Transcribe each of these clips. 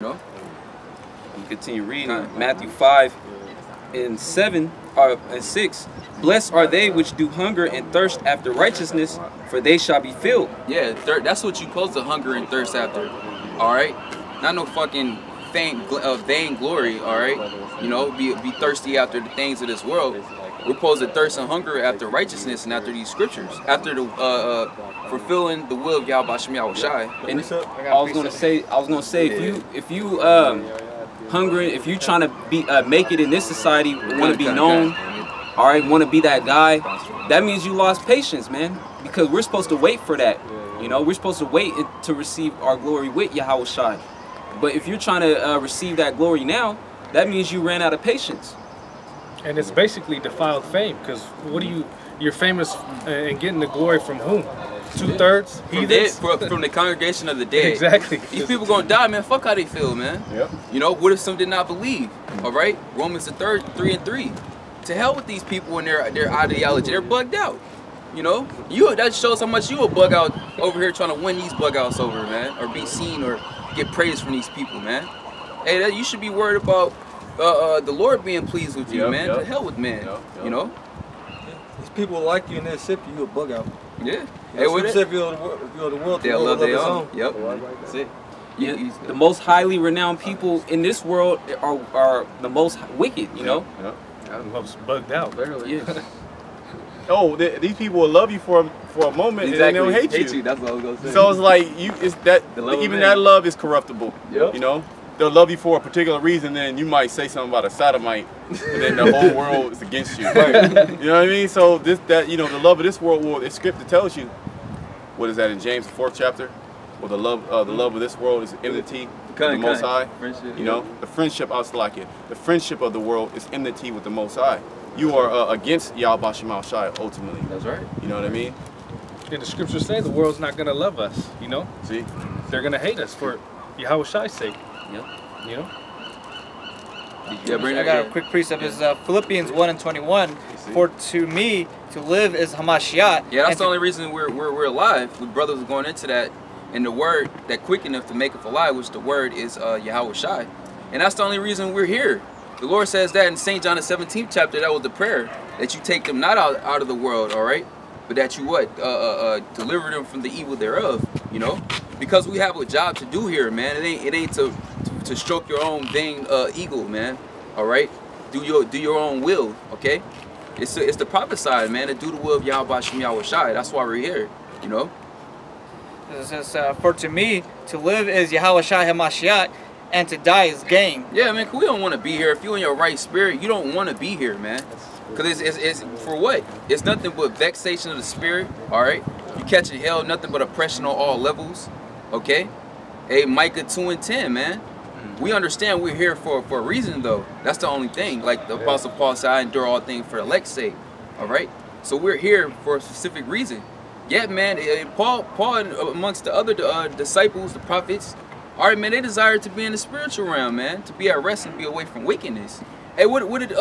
No? You continue reading Matthew 5:7 and 6. Blessed are they which do hunger and thirst after righteousness, for they shall be filled. Yeah, that's what you're supposed to hunger and thirst after. Alright? Not no fucking vain glory, alright? You know, be thirsty after the things of this world. We're supposed to thirst and hunger after righteousness and after these scriptures. After the fulfilling the will of Yahweh Shem Yahushai. And I was gonna say if you hungry, if you trying to be make it in this society, want to be known, all right, want to be that guy, that means you lost patience, man. Because we're supposed to wait for that. You know, we're supposed to wait to receive our glory with Yahweh Shai. But if you're trying to receive that glory now, that means you ran out of patience. And it's basically defiled fame, because you're famous and getting the glory from whom? 2/3 heathens? From the congregation of the dead. Exactly. These people gonna die, man. Fuck how they feel, man. Yep. You know, what if some did not believe? All right, Romans the 3:3. To hell with these people and their ideology. They're bugged out. You know, that shows how much you a bug out over here trying to win these bug outs over, man, or be seen or get praise from these people, man. Hey, you should be worried about the Lord being pleased with you, man. To hell with man. You know. These people like you and they'll sip you a bug out. Yeah. Hey, what if you're the world, they'll love their own. Yep. That's it. The most highly renowned people in this world are the most wicked, you know? The most bugged out. Yeah. Oh, these people will love you for a moment, and then they'll hate you. That's what I was gonna say. So it's like that love is corruptible. Yep. You know, they'll love you for a particular reason, then you might say something about a sodomite, and then the whole world is against you. Right. You know what I mean? So the love of this world, the scripture tells you, what is that in James the 4th chapter? Well, the love of this world is enmity with the Most High. Friendship, you know, the friendship, I was like it. The friendship of the world is enmity with the Most High. You are against Yahweh Shem Yahushai ultimately. That's right. You know what I mean? And the scriptures say the world's not gonna love us. You know, See, they're gonna hate us for Yahweh Shai's sake. Yep. You know. I got a quick precept. Is Philippians 1:21. For to me to live is Hamashiach. Yeah, that's the only reason we're alive. We brothers are going into that, and the word that quick enough to make us alive, which the word is Yahweh Shai, and that's the only reason we're here. The Lord says that in St. John the 17th chapter. That was the prayer, that you take them not out of the world, all right, but that you deliver them from the evil thereof. You know, because we have a job to do here, man. It ain't to stroke your own vain ego, man. All right, do your own will, okay? It's the prophesied, man, to do the will of Yahweh Shem Yahushai. That's why we're here, you know. It says, for to me to live is Yahweh Shai Hamashiach, and to die is gain. Yeah, man, we don't want to be here. If you're in your right spirit, you don't want to be here, man. Because it's for what? It's nothing but vexation of the spirit, all right? You catching hell, nothing but oppression on all levels, okay? Hey, Micah 2:10, man. We understand we're here for a reason, though. That's the only thing. Like the Apostle Paul said, I endure all things for elect's sake, all right? So we're here for a specific reason. Yeah, man, Paul amongst the other disciples, the prophets, all right, man, they desire to be in the spiritual realm, man, to be at rest and be away from wickedness. Hey, what did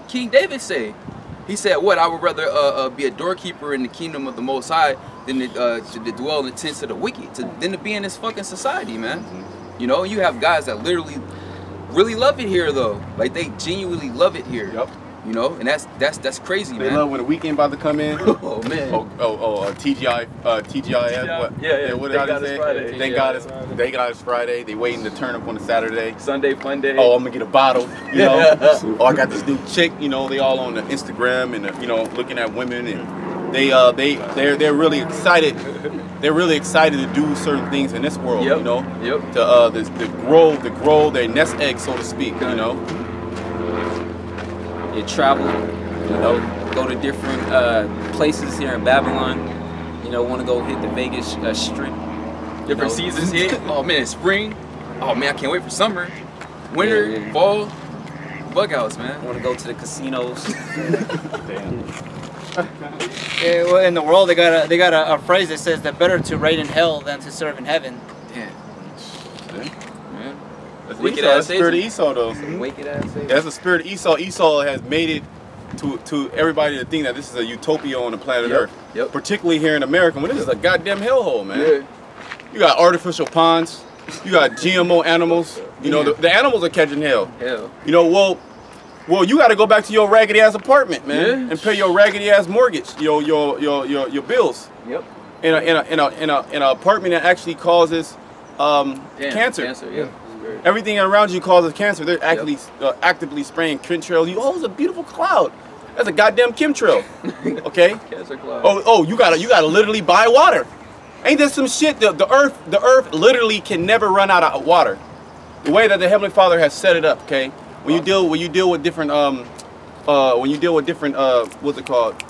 King David say? He said, what? I would rather be a doorkeeper in the kingdom of the Most High than to dwell in the tents of the wicked, than to be in this fucking society, man. You know, you have guys that literally really love it here, though. Like, they genuinely love it here. Yep. You know, and that's crazy, man. They love when the weekend about to come in. Oh man. TGIF. What? Yeah. What Thank God it's Friday. Thank God it's Friday. They waiting to turn up on a Saturday. Sunday fun day. Oh, I'm gonna get a bottle. You know. Oh, I got this new chick. You know, they all on the Instagram and you know, looking at women, and they're really excited. They're really excited to do certain things in this world. Yep. You know. Yep. To grow their nest egg, so to speak. You know. You travel, you know, go to different places here in Babylon. You know, want to go hit the Vegas Strip. Different seasons hit. Oh man, spring. Oh man, I can't wait for summer, winter, fall, bug outs, man. Want to go to the casinos. Yeah, well, in the world, they got a phrase that says that better to reign in hell than to serve in heaven. Yeah. That's Wicked Esau. ass That's the spirit of Satan. Esau, though. Wicked ass Satan. That's the spirit of Esau. Esau has made it to everybody to think that this is a utopia on the planet Earth. Yep. Particularly here in America, when this is a goddamn hellhole, man. Yeah. You got artificial ponds. You got GMO animals. You know, the animals are catching hell. Hell. You know, well, you got to go back to your raggedy ass apartment, man, and pay your raggedy ass mortgage, your bills. Yep. In an apartment that actually causes cancer. Cancer, yeah. Everything around you causes cancer. They're actually actively spraying chemtrails. It's a beautiful cloud. That's a goddamn chemtrail. Okay. Cancer cloud. Oh, you gotta literally buy water. Ain't there some shit? The earth literally can never run out of water. The way that the Heavenly Father has set it up. Okay. When you deal with different what's it called?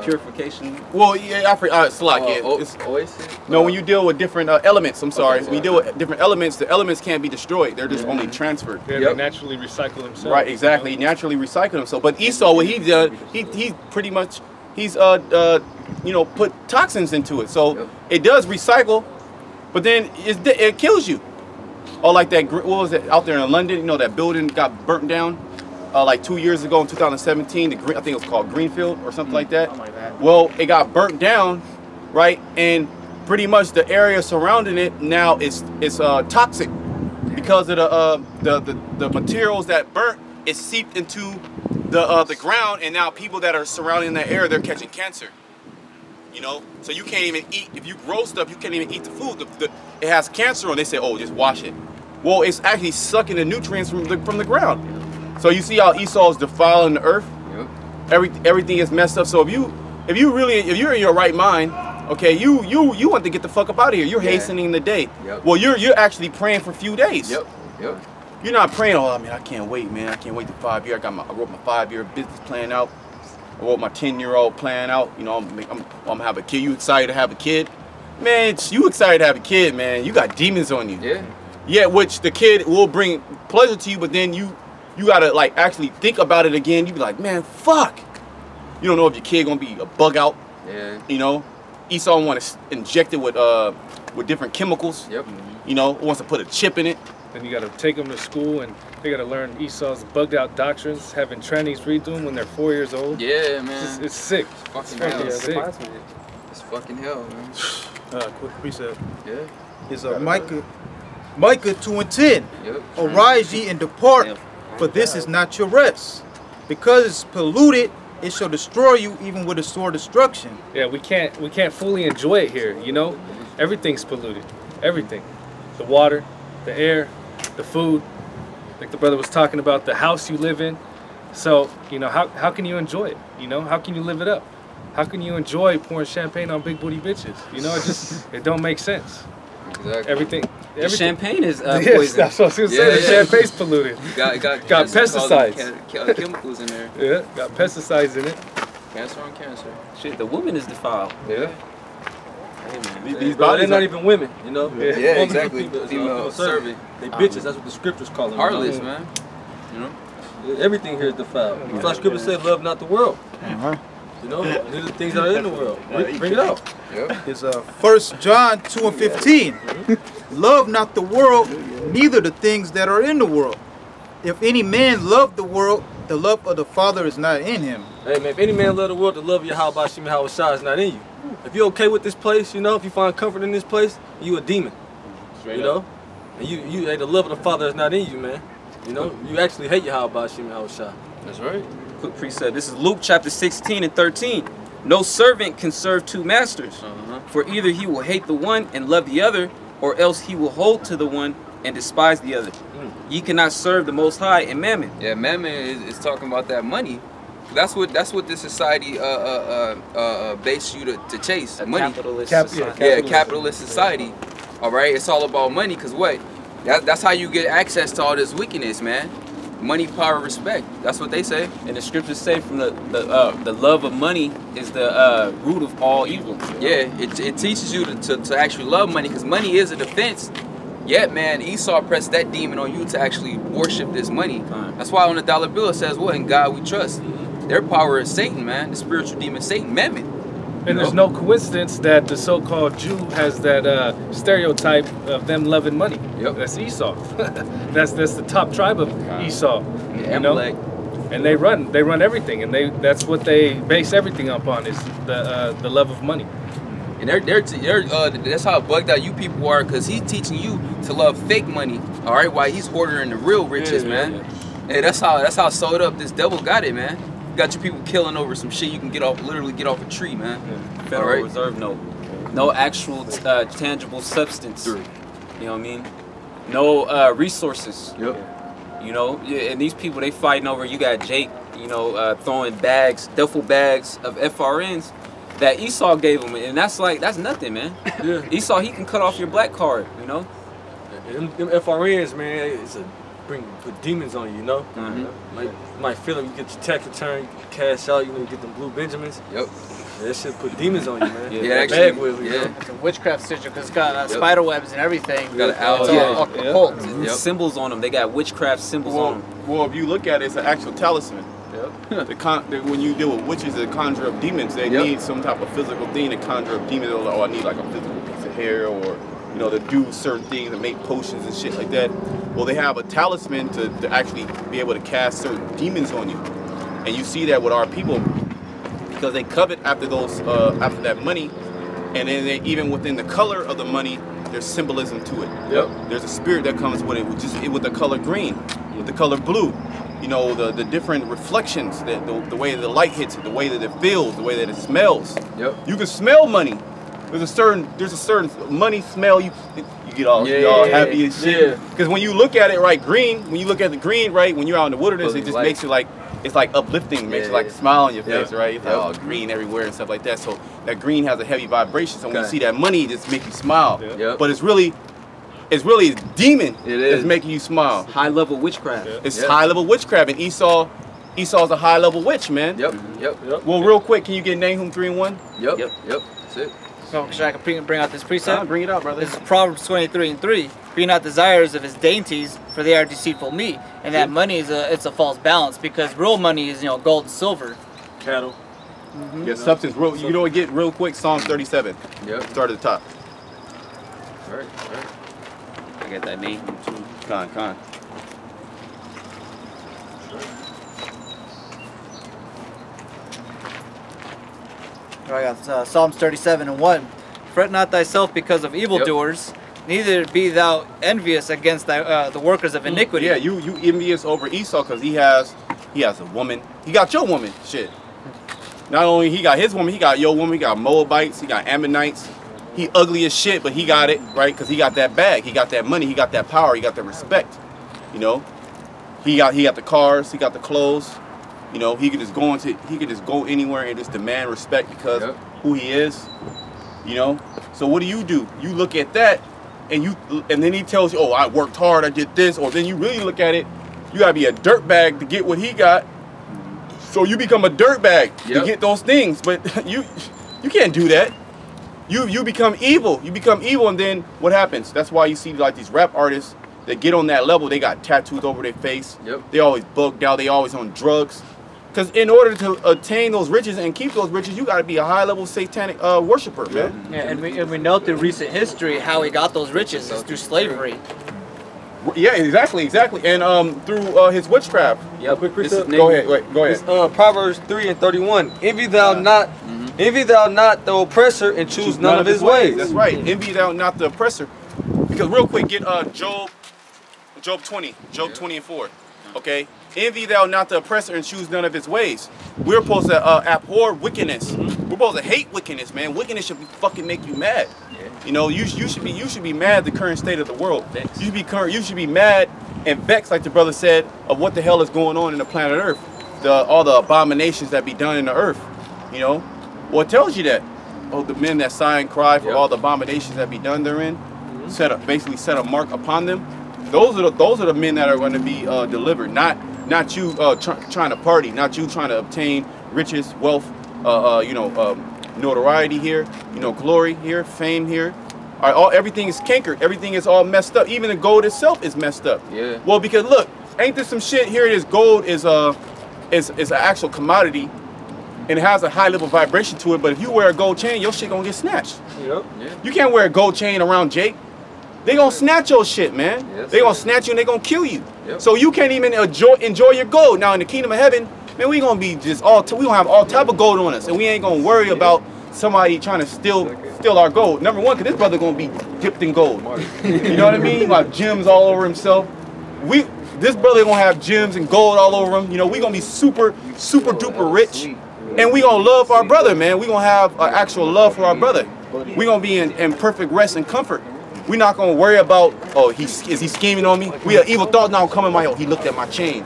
Purification. Well, yeah, Oasis. No, when you deal with different elements, I'm sorry. When you deal with different elements, the elements can't be destroyed. They're just only transferred. Yeah, they naturally recycle themselves. Right, exactly. He naturally recycled himself. But Esau, what he did, he pretty much, he's put toxins into it. So it does recycle, but then it kills you. Or like that, what was it out there in London? You know, that building got burnt down. Like 2 years ago in 2017, I think it was called Greenfield or something like that. Well, it got burnt down, right? And pretty much the area surrounding it now is toxic because of the materials that burnt. It seeped into the ground, and now people that are surrounding that area, they're catching cancer. You know, so you can't even eat. If you grow stuff, you can't even eat the food. It has cancer on. They say, oh, just wash it. Well, it's actually sucking the nutrients from the ground. So you see how Esau is defiling the earth? Yep. Everything is messed up. So if you're in your right mind, okay, you want to get the fuck up out of here. You're hastening the day. Yep. Well, you're actually praying for a few days. Yep. Yep. You're not praying, oh, I mean, I can't wait, man. I can't wait to 5 years. I wrote my 5-year business plan out. I wrote my 10-year-old plan out. You know, I'm gonna have a kid. You excited to have a kid? Man, you excited to have a kid, man. You got demons on you. Yeah. Yeah, which the kid will bring pleasure to you, but then you gotta like actually think about it again. You be like, man, fuck. You don't know if your kid gonna be a bug out. Yeah. You know, Esau want to inject it with different chemicals. Yep. You know, wants to put a chip in it. Then you gotta take them to school and they gotta learn Esau's bugged out doctrines, having trannies read them when they're 4 years old. Yeah, man. It's sick. It's fucking hell. Sick. It's fucking hell, man. Quick precept. Yeah. Is Micah 2:10. Yep. Arise ye and depart, for this is not your rest. Because it's polluted, it shall destroy you even with a sore destruction. Yeah, we can't fully enjoy it here, you know? Everything's polluted. Everything. The water, the air, the food, like the brother was talking about, the house you live in. So, you know, how can you enjoy it? You know, how can you live it up? How can you enjoy pouring champagne on big booty bitches? You know, it don't make sense. Exactly. Everything. Champagne is poison. Yes, that's what I was going to say. The champagne's polluted. Got pesticides. Chemicals in there. Yeah, got pesticides in it. Cancer on cancer. Shit, the woman is defiled. Yeah. These bodies, they're not even women, you know? Yeah, exactly. Female servant. They bitches, that's what the scriptures call them. Heartless, man. You know? Everything here is defiled. That's why scripture says love not the world. You know, these are the things that are in the world. Bring it out. It's 1 John 2:15. Love not the world, neither the things that are in the world. If any man love the world, the love of the Father is not in him. Hey man, if any man love the world, the love of Yahweh Shai is not in you. If you're okay with this place, you know, if you find comfort in this place, you a demon. Straight up. And you the love of the Father is not in you, man. You know, you actually hate Yahweh Shai. That's right. Quick precept. This is Luke chapter 16 and 13. No servant can serve two masters, for either he will hate the one and love the other, or else he will hold to the one and despise the other. Ye cannot serve the Most High and Mammon. Yeah, Mammon is talking about that money. That's what this society base you to chase. Money. Capitalist society. Yeah, capitalist society. All right, it's all about money, cause what? That's how you get access to all this wickedness, man. Money, power, respect. That's what they say. And the scriptures say from the love of money is the root of all evil. Yeah, it teaches you to actually love money, because money is a defense. Yet, man, Esau pressed that demon on you to actually worship this money. That's why on the dollar bill it says, what? In God we trust. Their power is Satan, man. The spiritual demon Satan, Mammon. And there's no coincidence that the so-called Jew has that stereotype of them loving money. Yep. That's Esau. that's the top tribe of Esau. Yeah, you know? And they run everything, and that's what they base everything upon is the love of money. And And that's how bugged out you people are, because he's teaching you to love fake money, all right, while he's hoarding the real riches, man. Hey, that's how sold up this devil got it, man. Got you people killing over some shit you can literally get off a tree, man. Federal Reserve note. No actual tangible substance. You know what I mean? No resources. You know, and these people, they fighting over, you got Jake, you know, throwing duffel bags of FRNs that Esau gave him, and that's nothing, man. Esau, he can cut off your black card, you know? Them FRNs, man, put demons on you, you know? Like, you might feel them, you get your tax return, you cash out, you know, you get them blue Benjamins. That shit put demons on you, man. It's a witchcraft situation because it's got spider webs and everything. Got an owl. It's all occult. Symbols on them. They got witchcraft symbols on them. Well, if you look at it, it's an actual talisman. When you deal with witches that conjure up demons, they need some type of physical thing to conjure up demons. Oh, I need like a physical piece of hair, or you know, to do certain things, to make potions and shit like that. Well, they have a talisman to actually be able to cast certain demons on you, and you see that with our people, because they covet after after that money, and then even within the color of the money, there's symbolism to it. There's a spirit that comes with it, which is with the color green, with the color blue. You know, the different reflections, the way the light hits it, the way that it feels, the way that it smells. You can smell money. There's a certain money smell. You get all happy and shit. Because when you look at it right, green. When you look at the green, right, when you're out in the wilderness, it just makes you like, it's like uplifting, makes you like a smile on your face, right? It's like all green everywhere and stuff like that. So that green has a heavy vibration. So when you see that money, it just makes you smile. But it's really a demon that's making you smile. High level witchcraft. It's high level witchcraft, and Esau's a high level witch, man. Well, real quick, can you get Nahum 3:1? That's it. So, should I bring out this precept? Bring it out, brother. This is Proverbs 23:3. Be not desirous of his dainties, for they are deceitful meat. And that money it's a false balance, because real money is, you know, gold and silver. Cattle. Yeah, substance. You know what? Get real quick. Psalms 37. Start at the top. All right. I got that name too. Con. I got Psalms 37:1. Fret not thyself because of evildoers, neither be thou envious against the workers of iniquity. Yeah, you envious over Esau because he has a woman. He got your woman. Shit. Not only he got his woman, he got your woman. He got Moabites. He got Ammonites. He ugly as shit, but he got it, right? Because he got that bag. He got that money. He got that power. He got that respect. You know, he got the cars. He got the clothes. You know, he could just go anywhere and just demand respect because of who he is. You know, so what do? You look at that, and then he tells you, oh, I worked hard, I did this, or then you really look at it, you gotta be a dirtbag to get what he got. So you become a dirtbag to get those things, but you can't do that. You become evil. You become evil, and then what happens? That's why you see like these rap artists that get on that level. They got tattoos over their face. They always bugged out. They always on drugs. Because in order to attain those riches and keep those riches, you got to be a high-level satanic worshiper, man. Yeah, and we know through recent history how he got those riches is through slavery. Yeah, exactly. And through his witchcraft. Quick precept. Go ahead. It's Proverbs 3:31. Envy thou not the oppressor, and choose none of his ways. That's right. Envy thou not the oppressor. Because real quick, get Job 20 and 4. Okay. Envy thou not the oppressor, and choose none of his ways. We're supposed to abhor wickedness. We're supposed to hate wickedness, man. Wickedness should fucking make you mad. You know, you should be mad at the current state of the world. You should be mad and vexed, like the brother said, of what the hell is going on in the planet Earth. All the abominations that be done in the earth. You know, well, it tells you that. Oh, the men that sigh and cry for all the abominations that be done therein, basically set a mark upon them. Those are the men that are going to be delivered. Not you trying to party, not you trying to obtain riches, wealth, notoriety here, glory here, fame here. Everything is cankered. Everything is all messed up. Even the gold itself is messed up. Well, because look, ain't there some shit here? It is gold is an actual commodity, and it has a high level vibration to it. But if you wear a gold chain, your shit gonna get snatched. You can't wear a gold chain around Jake. They gonna snatch your shit, man. They gonna snatch you and they gonna kill you. So you can't even enjoy your gold. Now in the kingdom of heaven, man, we gonna be just we gonna have all type of gold on us, and we ain't gonna worry about somebody trying to steal our gold. Number one, because this brother gonna be dipped in gold. You know what I mean? Like gems all over himself. This brother gonna have gems and gold all over him. You know, we gonna be super duper rich, and we gonna love our brother, man. We gonna have an actual love for our brother. We gonna be in perfect rest and comfort. We're not gonna worry about, oh, is he scheming on me? We have evil thoughts now coming my, oh, he looked at my chain,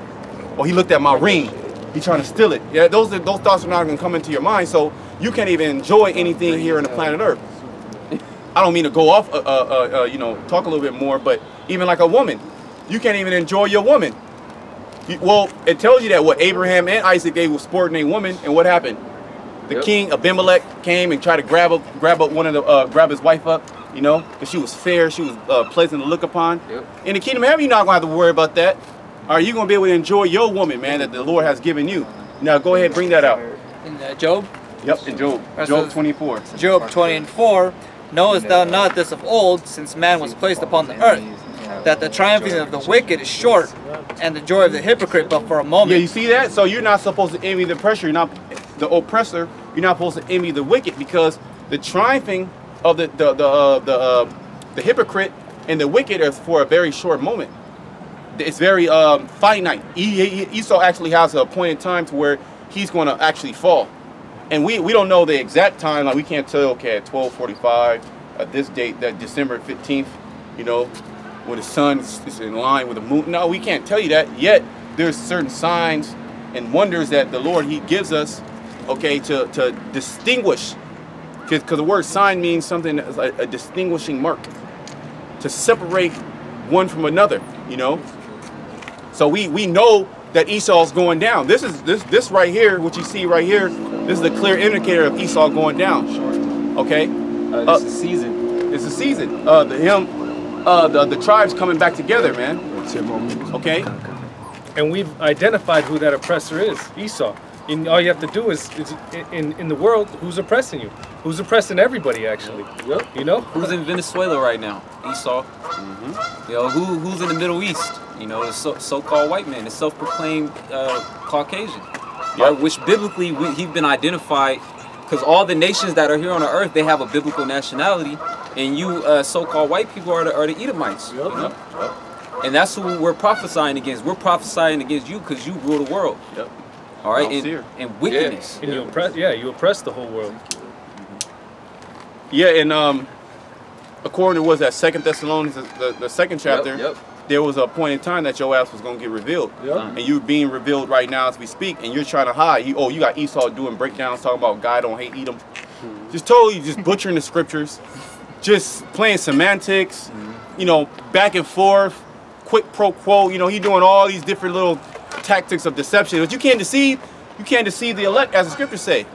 or he looked at my ring. He trying to steal it. Yeah, those thoughts are not gonna come into your mind, so you can't even enjoy anything here on the planet Earth. I don't mean to go off, you know, talk a little bit more, but even like a woman, you can't even enjoy your woman. Well, it tells you that what Abraham and Isaac gave was sporting a woman, and what happened? The king Abimelech came and tried to grab his wife up, you know, because she was fair, she was pleasant to look upon. In the kingdom of heaven, you're not gonna have to worry about that. Are you gonna be able to enjoy your woman, man, that the Lord has given you? Now go ahead, bring that out. In Job. Yep, in Job. Job 24. Job 20:4. Knowest thou not this of old, since man was placed upon the earth, that the triumphing of the wicked is short, and the joy of the hypocrite but for a moment? Yeah, you see that? So you're not supposed to envy the oppressor. You're not the oppressor. You're not supposed to envy the wicked, because the triumphing of the hypocrite and the wicked is for a very short moment. It's very finite. Esau actually has a point in time to where he's going to actually fall. And we don't know the exact time. Like we can't tell, okay, at 12:45, at this date, that December 15th, you know, when the sun is in line with the moon. No, we can't tell you that. Yet there's certain signs and wonders that the Lord, he gives us, okay, to distinguish. Because the word sign means something that's like a distinguishing mark, to separate one from another, you know. So we know that Esau's going down. This right here, what you see right here, this is a clear indicator of Esau going down. Okay. It's a season. It's a season. The tribes coming back together, man. Okay. And we've identified who that oppressor is, Esau. And all you have to do is in the world, who's oppressing you? Who's oppressing everybody, actually? Yep. You know? Who's in Venezuela right now? Esau. You know, who's in the Middle East? You know, the so-called white man, the self-proclaimed Caucasian. Right? Which biblically, he's been identified, because all the nations that are here on the earth, they have a biblical nationality, and you so-called white people are the Edomites. You know? And that's who we're prophesying against. We're prophesying against you because you rule the world. All right, and wickedness. And you oppress the whole world. Yeah, and according to what's that, 2 Thessalonians, the second chapter, there was a point in time that your ass was going to get revealed. And you're being revealed right now as we speak, and you're trying to hide. You got Esau doing breakdowns, talking about God don't hate Edom. Just butchering the scriptures, just playing semantics, you know, back and forth, quid pro quo. You know, he doing all these different little tactics of deception. But you can't deceive the elect, as the scriptures say.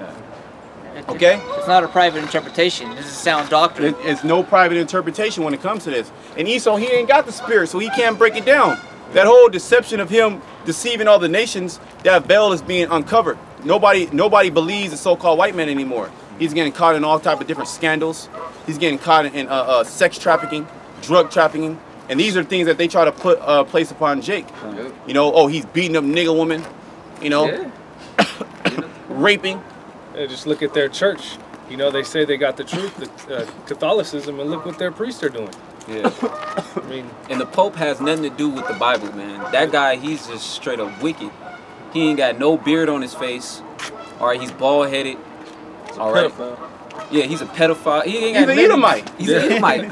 Okay? It's not a private interpretation. This is sound doctrine. It's no private interpretation when it comes to this. And Esau, he ain't got the spirit, so he can't break it down. That whole deception of him deceiving all the nations, that veil is being uncovered. Nobody believes the so-called white man anymore. He's getting caught in all type of different scandals. He's getting caught in sex trafficking, drug trafficking. And these are things that they try to put place upon Jake. You know, oh, he's beating up nigga woman, you know, raping. Yeah, just look at their church. You know, they say they got the truth, Catholicism, and look what their priests are doing. Yeah. I mean, and the Pope has nothing to do with the Bible, man. That guy, he's just straight up wicked. He ain't got no beard on his face. All right, he's bald-headed. All right. Yeah, he's a pedophile. He's an Edomite. He's an Edomite.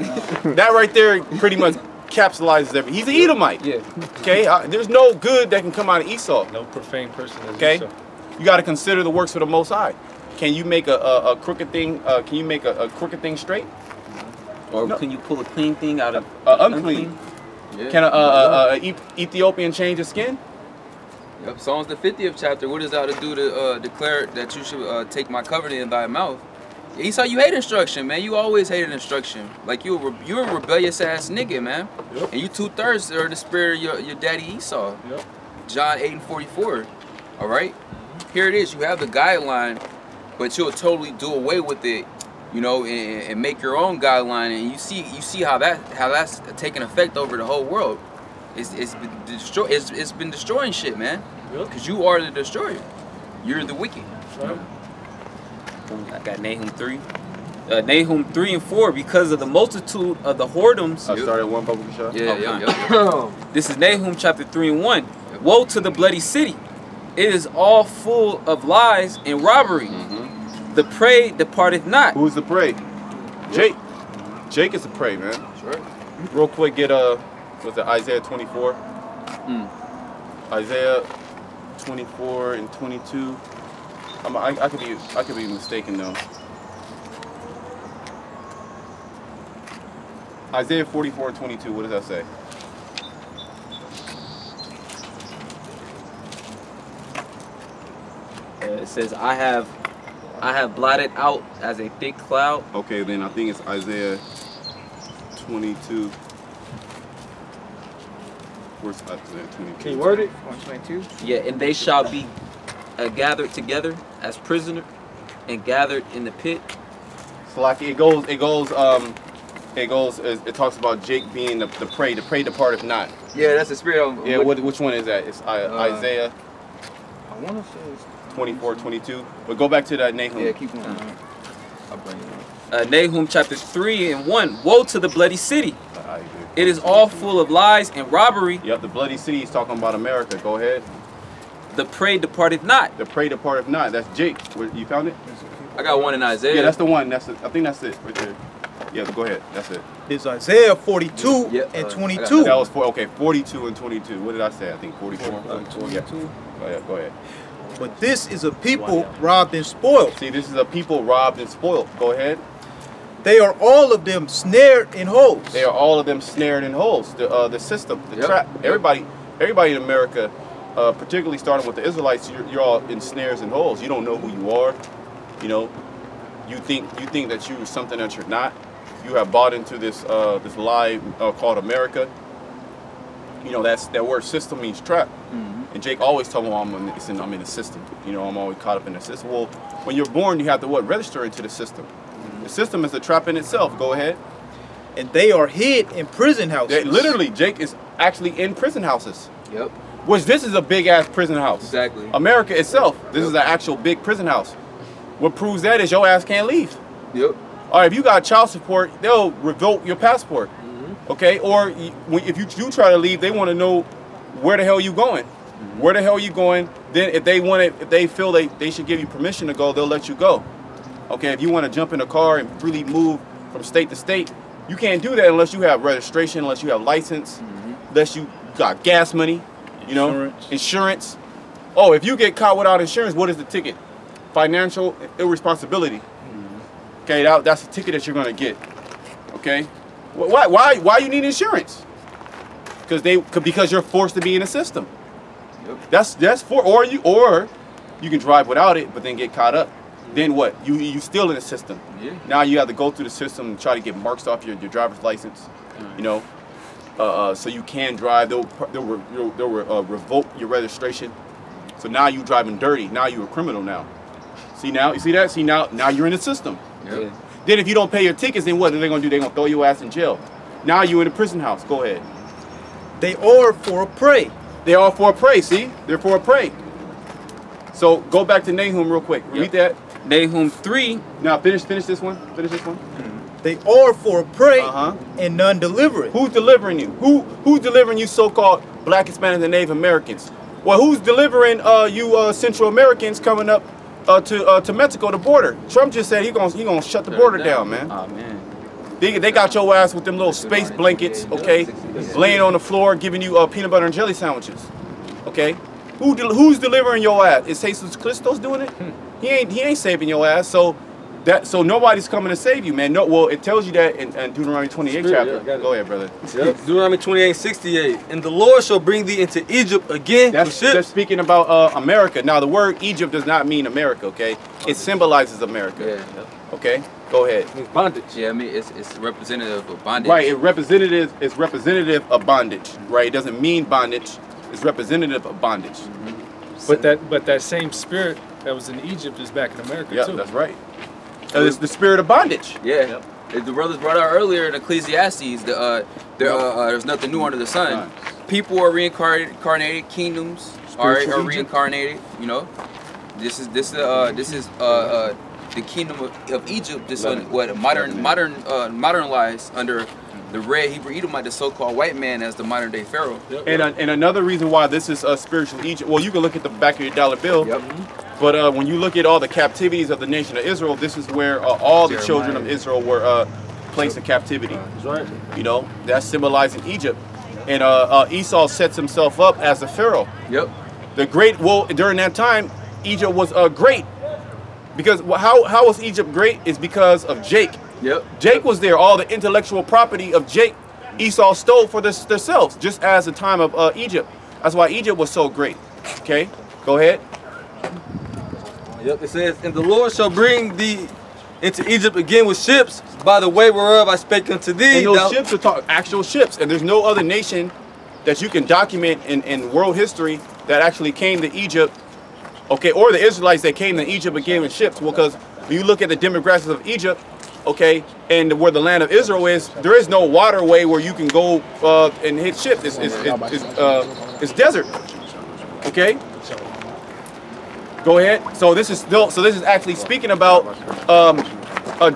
That right there pretty much capsulizes everything. He's an Edomite. Yeah. Okay. There's no good that can come out of Esau. No profane person. Okay. Esau. You got to consider the works of the Most High. Can you make a crooked thing? Can you make a crooked thing straight? Or can you pull a clean thing out of unclean? Yeah. Can a Ethiopian change his skin? Yep. Psalms the 50th chapter. What is thou to do to declare that you should take my covenant in thy mouth? Esau, you hate instruction, man. You always hated instruction. Like you're a rebellious ass nigga, man. Yep. And you 2/3 are the spirit of your daddy Esau. Yep. John 8:44. All right. Here it is. You have the guideline, but you'll totally do away with it, you know, and make your own guideline. And you see how that's taking effect over the whole world. It's been destroying shit, man. Because you are the destroyer. You're the wicked. Right. I got Nahum 3. Nahum 3 and 4, because of the multitude of the whoredoms. I started one public shot. Yeah. This is Nahum chapter 3 and 1. Woe to the bloody city. It is all full of lies and robbery. The prey departeth not. Who's the prey? Jake. Jake is the prey, man. Sure. Real quick, get what's it, Isaiah 24. Isaiah 24 and 22. I could be mistaken though. Isaiah 44 and 22. What does that say? It says, I have blotted out as a thick cloud. Okay, then I think it's Isaiah 22. Where's Isaiah 22? Can you word it? 122. Yeah, and they shall be gathered together as prisoner and gathered in the pit. So like it talks about Jake being the prey. The prey departeth not. Yeah, that's the spirit of. Yeah, which one is that? It's Isaiah I want to say it's 24, 22. But go back to that Nahum. Yeah, keep going. I'll bring it up. Nahum chapter 3 and 1. Woe to the bloody city. I agree. It is all full of lies and robbery. Yep, the bloody city is talking about America. Go ahead. The prey departed not. The prey departeth not. That's Jake. You found it? I got one in Isaiah. Yeah, that's the one. I think that's it right there. Yeah, go ahead. That's it. It's Isaiah 42 Yep. and I 22. That was 42 and 22. What did I say? I think 44. 42. Yeah. Go ahead. But this is a people robbed and spoiled. See, this is a people robbed and spoiled. Go ahead. They are all of them snared in holes. They are all of them snared in holes. The system, the trap. Everybody in America, particularly starting with the Israelites, you're all in snares and holes. You don't know who you are. You know, you think that you're something that you're not. You have bought into this this lie called America. You know, that word system means trap. And Jake always told me, I'm in the system. You know, I'm always caught up in the system. Well, when you're born, you have to register into the system. The system is a trap in itself. Go ahead. And they are hid in prison houses. Literally, Jake is actually in prison houses. Yep. Which this is a big ass prison house. Exactly. America itself, this is an actual big prison house. What proves that is your ass can't leave. Yep. All right, if you got child support, they'll revoke your passport. Okay, or if you do try to leave, they want to know where the hell you going. Where the hell you going? Then if they feel they should give you permission to go, they'll let you go. Okay, if you want to jump in a car and freely move from state to state, you can't do that unless you have registration, unless you have license, unless you got gas money, you know, insurance. Oh, if you get caught without insurance, what is the ticket? Financial irresponsibility. Okay, that's the ticket that you're gonna get. Okay, why you need insurance? Because you're forced to be in a system. Yep. That's or you can drive without it, but then get caught up. Then what? You still in the system. Yeah. Now you have to go through the system and try to get marks off your driver's license. You know, so you can drive. They'll revoke your registration. So now you driving dirty. Now you're a criminal now. See now? You see that? See now you're in the system. Yep. Then if you don't pay your tickets, then what are they gonna do? They're gonna throw your ass in jail. Now you're in a prison house. Go ahead. They are for a prey. They are for a prey. See, they're for a prey. So go back to Nahum real quick. Read that. Nahum 3. Now finish this one. Finish this one. They are for a prey, and none deliver it. Who's delivering you? Who's delivering you, so-called Black, Hispanic, and Native Americans? Well, who's delivering you Central Americans coming up to Mexico, the border? Trump just said he gonna shut the border down, man. Oh man. They got your ass with them little space blankets, okay, laying on the floor, giving you peanut butter and jelly sandwiches, okay. Who's delivering your ass? Is Jesus Christos doing it? He ain't saving your ass. So nobody's coming to save you, man. No, well, it tells you that in Deuteronomy 28 chapter. Go ahead, brother. Yep. Deuteronomy 28:68. And the Lord shall bring thee into Egypt again. That's speaking about America. Now, the word Egypt does not mean America, okay? It symbolizes America. Yeah. Okay, go ahead. It means bondage. Yeah, I mean it's representative of bondage. Right, it's representative of bondage. Right, it doesn't mean bondage. It's representative of bondage. But that same spirit that was in Egypt is back in America too. Yeah, that's right. It's the spirit of bondage. Yeah. Yep. The brothers brought out earlier in Ecclesiastes, there's nothing new under the sun. People are reincarnated, kingdoms are reincarnated. You know, this is the kingdom of Egypt just modernized under the red Hebrew Edomite, the so-called white man, as the modern day Pharaoh. And another reason why this is spiritual Egypt, well, you can look at the back of your dollar bill. Yep. But when you look at all the captivities of the nation of Israel, this is where all the children of Israel were placed in captivity. That's right. You know, that's symbolizing Egypt. And Esau sets himself up as the Pharaoh. Yep. The great, well, during that time, Egypt was great. Because how was Egypt great? Is because of Jake. Yep. Jake was there. All the intellectual property of Jake, Esau stole for themselves, just as the time of Egypt. That's why Egypt was so great. Okay, go ahead. Yep, it says, and the Lord shall bring thee into Egypt again with ships, by the way whereof I spake unto thee. And those ships are actual ships, and there's no other nation that you can document in world history that actually came to Egypt, okay, or the Israelites that came to Egypt again with ships. Well, because when you look at the demographics of Egypt, okay, and where the land of Israel is, there is no waterway where you can go and hit ships. It's desert. Okay. Go ahead. So this is actually speaking about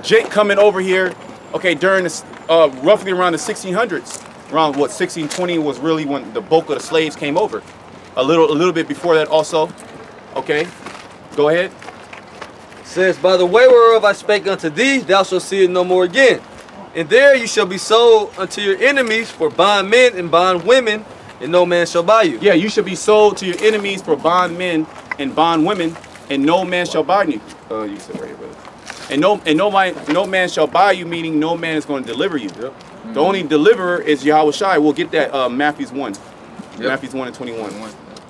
Jake coming over here. Okay, during this roughly around the 1600s, around what 1620 was really when the bulk of the slaves came over. A little bit before that also. Okay. Go ahead. Says, by the way whereof I spake unto thee, thou shalt see it no more again. And there you shall be sold unto your enemies for bondmen and bondwomen, and no man shall buy you. Yeah, you should be sold to your enemies for bondmen and bondwomen, and no man shall buy you. You said right here, brother. And no man shall buy you, meaning no man is going to deliver you. Yep. The only deliverer is Yahweh Shai. We'll get that Matthew 1. Yep. Matthew 1 and 21.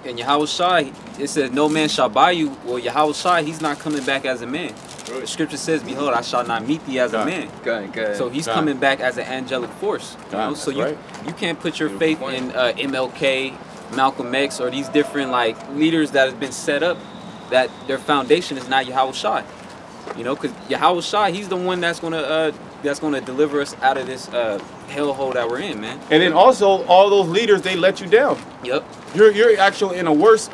And Yahweh Shai, it says, no man shall buy you. Well, Yahweh Shai, he's not coming back as a man. The scripture says, behold, I shall not meet thee as a man. So he's coming back as an angelic force. You know? So you can't put your faith in MLK, Malcolm X, or these different like leaders that have been set up that their foundation is not Yahweh Shai. You know, because Yahweh Shai, he's the one that's gonna deliver us out of this hellhole that we're in, man. And then also all those leaders, they let you down. Yep. You're actually in a worse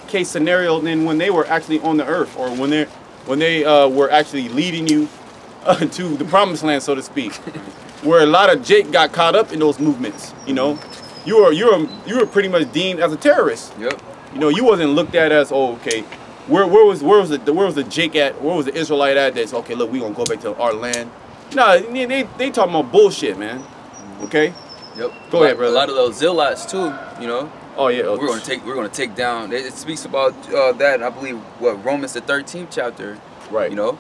case scenario than when they were actually on the earth, or when they were actually leading you to the promised land, so to speak. Where a lot of Jake got caught up in those movements. You know, you were pretty much deemed as a terrorist. Yep. You know, you wasn't looked at as, oh, okay, where was the Jake at? Where was the Israelite at? That's okay. Look, we gonna go back to our land. No, they talking about bullshit, man. Okay. Yep. Go ahead, brother. A lot of those zealots too. You know. Oh yeah. We're gonna take down. It speaks about that. I believe Romans the 13th chapter. Right. You know.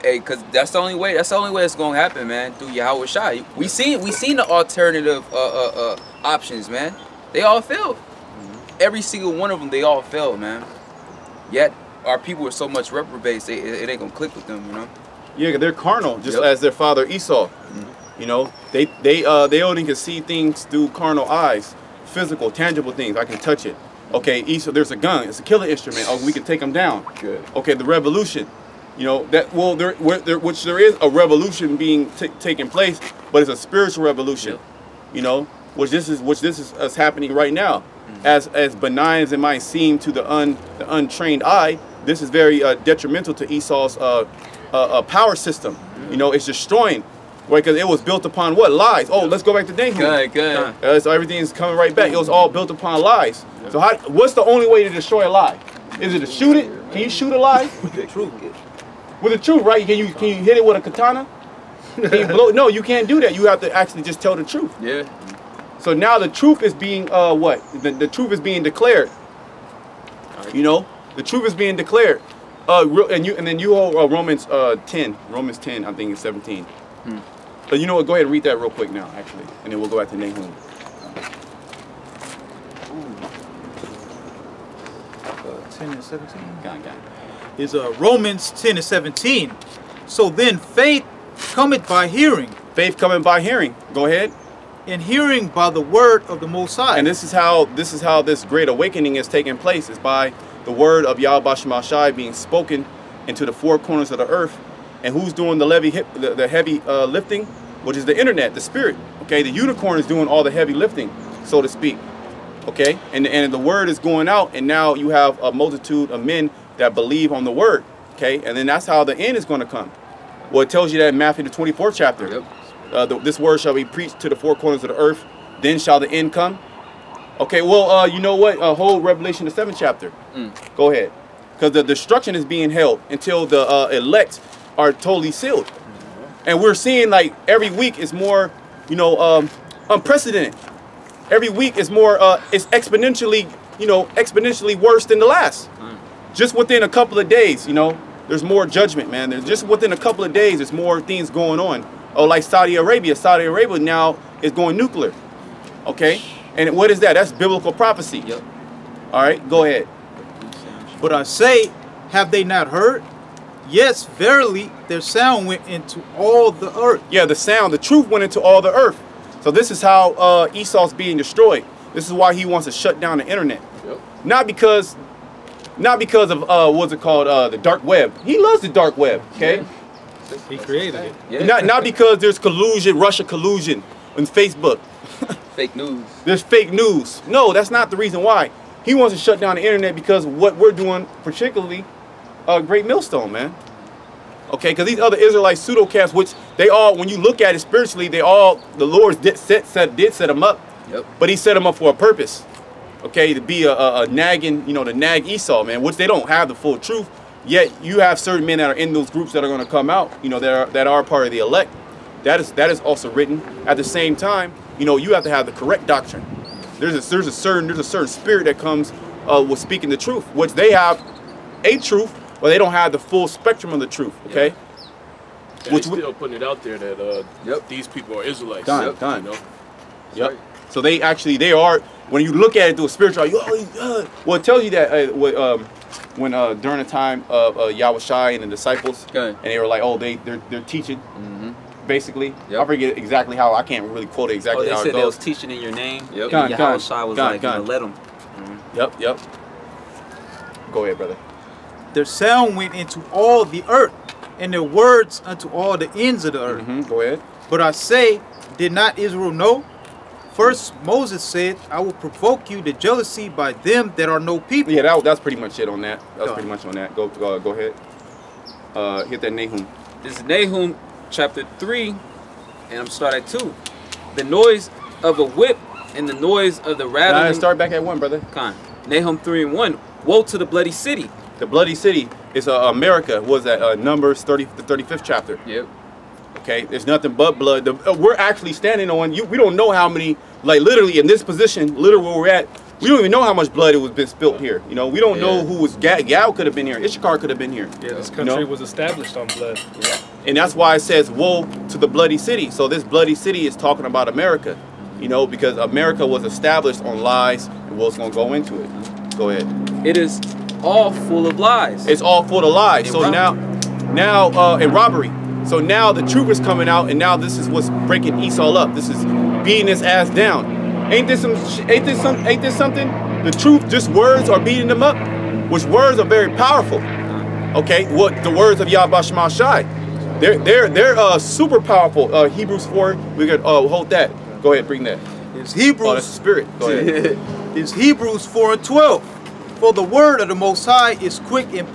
Hey, cause that's the only way. That's the only way it's gonna happen, man. Through Yahweh Shai. We seen the alternative options, man. They all failed. Every single one of them, they all failed, man. Yet our people are so much reprobates, it ain't gonna click with them, you know. Yeah, they're carnal, just as their father Esau. You know, they only can see things through carnal eyes, physical, tangible things. I can touch it. Okay, Esau, there's a gun. It's a killer instrument. Oh, we can take them down. Good. Okay, the revolution. You know that which there is a revolution being taking place, but it's a spiritual revolution. You know, which this is happening right now. As benign as it might seem to the untrained eye, this is very detrimental to Esau's power system. You know, it's destroying, right? Because it was built upon what? Lies. Oh, let's go back to Nahum. Good. So everything's coming right back. It was all built upon lies. So what's the only way to destroy a lie? Is it to shoot it? Can you shoot a lie? With the truth. With the truth, right? Can you hit it with a katana? Can you blow? No, you can't do that. You have to actually just tell the truth. Yeah. So now the truth is being what? The truth is being declared. You know, the truth is being declared. And then you hold Romans 10. Romans 10, I think it's 17. So you know what? Go ahead and read that real quick now, actually, and then we'll go back to Nahum. 10 and 17. Is Romans 10 and 17. So then faith cometh by hearing. Faith cometh by hearing. Go ahead. And hearing by the word of the Most High. And this is how this great awakening is taking place. Is by the word of Yahweh Shai being spoken into the four corners of the earth. And who's doing the heavy lifting? Which is the internet, the spirit. Okay, the unicorn is doing all the heavy lifting, so to speak. Okay, and the word is going out, and now you have a multitude of men that believe on the word. Okay, and then that's how the end is going to come. Well, it tells you that in Matthew the 24th chapter. Yep. This word shall be preached to the four corners of the earth. Then shall the end come. Okay, well, you know what? Whole Revelation the 7th chapter. Go ahead. Because the destruction is being held until the elect are totally sealed. And we're seeing like every week is more, you know, unprecedented. Every week is more, it's exponentially, you know, exponentially worse than the last. Just within a couple of days, you know, there's more judgment, man. There's just within a couple of days, there's more things going on. Oh, like Saudi Arabia. Saudi Arabia now is going nuclear. Okay? And what is that? That's biblical prophecy. Yep. All right, go ahead. But I say, have they not heard? Yes, verily, their sound went into all the earth. Yeah, the sound, the truth went into all the earth. So this is how Esau's being destroyed. This is why he wants to shut down the internet. Yep. Not because of what's it called, the dark web. He loves the dark web. Okay. He created it. Yeah. Not because there's collusion, Russia collusion, on Facebook. Fake news. There's fake news. No, that's not the reason why. He wants to shut down the internet because of what we're doing, particularly Great Millstone, man. Okay, because these other Israelite pseudo camps, which they all, when you look at it spiritually, they all, the Lord did set them up. Yep. But he set them up for a purpose. Okay, to be a nagging, you know, to nag Esau, man, which they don't have the full truth. Yet you have certain men that are in those groups that are going to come out, you know, that are part of the elect. That is also written. At the same time, you know, you have to have the correct doctrine. There's a certain spirit that comes with speaking the truth, which they have a truth, but they don't have the full spectrum of the truth. Okay. Yeah, which still putting it out there that these people are Israelites. Done. You know? Yep. Right. So they are. When you look at it through a spiritual, well, it tells you that when during the time of Yahushua and the disciples, and they were like, oh, they're teaching, basically. Yep. I forget exactly how. I can't really quote it exactly how it goes. They said they was teaching in your name. Yep. And Yahushua was like, let them. Yep. Go ahead, brother. Their sound went into all the earth, and their words unto all the ends of the earth. Go ahead. But I say, did not Israel know? First, Moses said, I will provoke you to jealousy by them that are no people. Yeah, that's pretty much it on that. That's pretty much on that. Go ahead. Hit that Nahum. This is Nahum chapter 3, and I'm starting at 2. The noise of a whip and the noise of the rattling. Nah, start back at 1, brother. Nahum 3 and 1. Woe to the bloody city. The bloody city is America. Was that Numbers 30, the 35th chapter? Yep. Okay, there's nothing but blood. We're actually standing on you. We don't know how many, like literally in this position, literally where we're at. We don't even know how much blood it was been spilt here. You know, we don't know who was Gal could have been here. Issachar could have been here. Yeah, this country was established on blood. Yeah. And that's why it says woe to the bloody city. So this bloody city is talking about America. You know, because America was established on lies, and what's going to go into it. Go ahead. It is all full of lies. It's all full of lies. So now, and robbery. So now the truth is coming out, and now this is what's breaking Esau up. This is beating his ass down. Ain't this something? The truth, just words are beating them up, which words are very powerful. Okay, what the words of Yahweh Shema Shai, they're super powerful. Hebrews 4, we could hold that. Go ahead, bring that. It's Hebrews. Oh, that's the spirit. Go ahead. It's Hebrews 4 and 12. For the word of the Most High is quick and